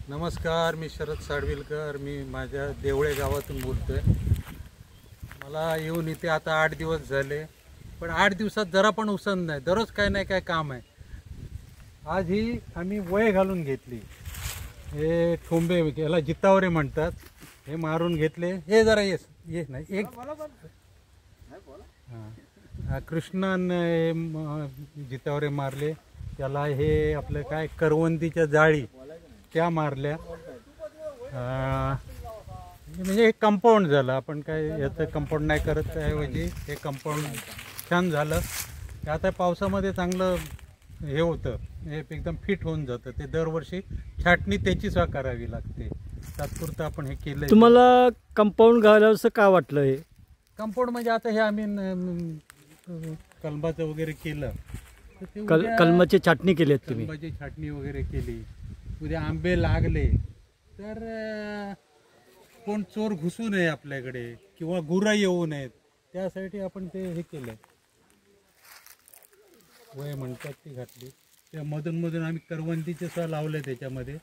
नमस्कार, मी शरद साडविलकर. मी माझ्या देवळे गावातून बोलतोय. मला येऊन इथे आता 8 दिवस झाले, पण 8 दिवसात जरा पण उसण नाही. दररोज काय नाही काय काम आहे. आज ही आम्ही वय घालून घेतली. हे ठोंबे याला जितावरे म्हणतात. हे मारून घेतले. हे जरा ये नाही एक हां, कृष्णानं हे जितावरे मारले. त्याला हे आपलं काय करवंदीच्या जाळी त्या मारल्या. म्हणजे हे कंपाऊंड झालं. आपण काय याचं कंपाऊंड नाही करत, त्याऐवजी हे कंपाऊंड छान झालं. ते आता पावसामध्ये चांगलं हे होतं, हे एकदम फिट होऊन जातं. ते दरवर्षी छाटणी त्याचीच करावी लागते. तात्पुरतं आपण हे केलं. तुम्हाला कंपाऊंड घालावंसं का वाटलं? हे कंपाऊंड म्हणजे आता हे आम्ही कलमाचं वगैरे केलं, तर ते कलमाची छाटणी केली आहेत तुम्ही? कलमाची छाटणी वगैरे केली. उद्या आंबे लागले तर कोण चोर घुसू नये आपल्याकडे किंवा गुरं येऊ नयेत, त्यासाठी आपण ते हे केलं. वय म्हणतात ती घातली. त्या मधून आम्ही करवंदीचे सुद्धा लावले त्याच्यामध्ये.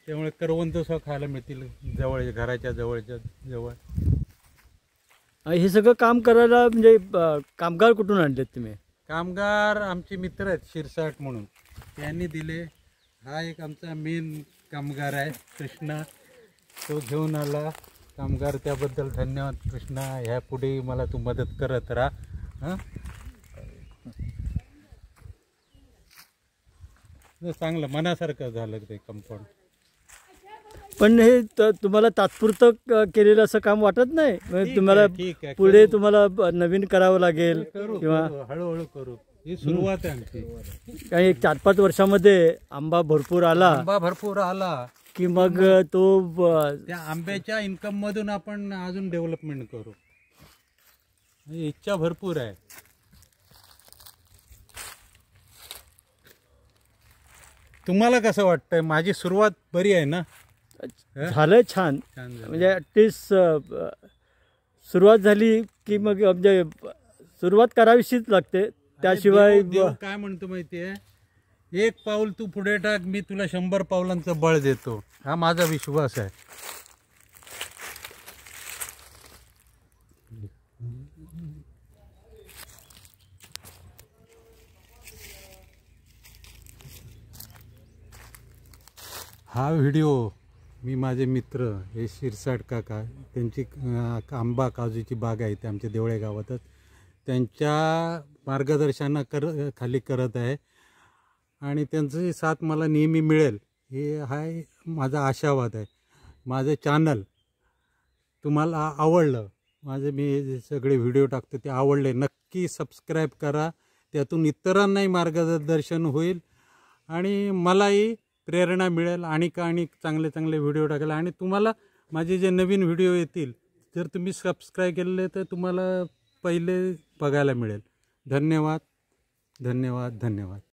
त्यामुळे करवंद सुद्धा खायला मिळतील जवळ, घराच्या जवळ. हे सगळं काम करायला म्हणजे कामगार कुठून आणलेत तुम्ही? कामगार आमचे मित्र आहेत, शिरसाट म्हणून, त्यांनी दिले. हा एक आमचा मेन कामगार आहे, कृष्णा. तो घेऊन आला कामगार. त्याबद्दल धन्यवाद कृष्णा. ह्या पुढे मला तू मदत करत राहा. चांगलं मनासारखं झालं ते कंपाऊंड. पण हे तुम्हाला तात्पुरतं केलेलं असं काम वाटत नाही? म्हणजे तुम्हाला पुढे तुम्हाला नवीन करावं लागेल किंवा हळूहळू करू. ही सुरुवात आहे आमची. काही 4-5 वर्षामध्ये आंबा भरपूर आला की मग तो त्या आंब्याच्या इन्कम मधून आपण अजून डेव्हलपमेंट करू. इच्छा भरपूर आहे. तुम्हाला कसं वाटतंय? माझी सुरुवात बरी आहे ना? झालंय छान. म्हणजे ॲटलिस्ट सुरुवात झाली की मग म्हणजे सुरुवात करावीशीच लागते. त्याशिवाय देव काय म्हणतो माहितीये? एक पाऊल तू पुढे टाक, मी तुला 100 पावलांचं बळ देतो. हा माझा विश्वास आहे. हा व्हिडिओ मी माझे मित्र हे शिरसाट काका, त्यांची आंबा काजूची बाग आहे ते आमच्या देवळे गावातच, त्यांच्या मार्गदर्शनाखाली करत आहे. आणि त्यांची साथ मला नेहमी मिळेल हे हाय माझा आशावाद आहे. माझं चॅनल तुम्हाला आवडलं, माझे मी जे सगळे व्हिडिओ टाकतो ते आवडले, नक्की सबस्क्राईब करा. त्यातून इतरांनाही मार्गदर्शन होईल आणि मलाही प्रेरणा मिळेल आणि चांगले चांगले व्हिडिओ टाकायला. आणि तुम्हाला माझे जे नवीन व्हिडिओ येतील, जर तुम्ही सबस्क्राईब केले तर तुम्हाला पहिले बघायला मिळेल. धन्यवाद.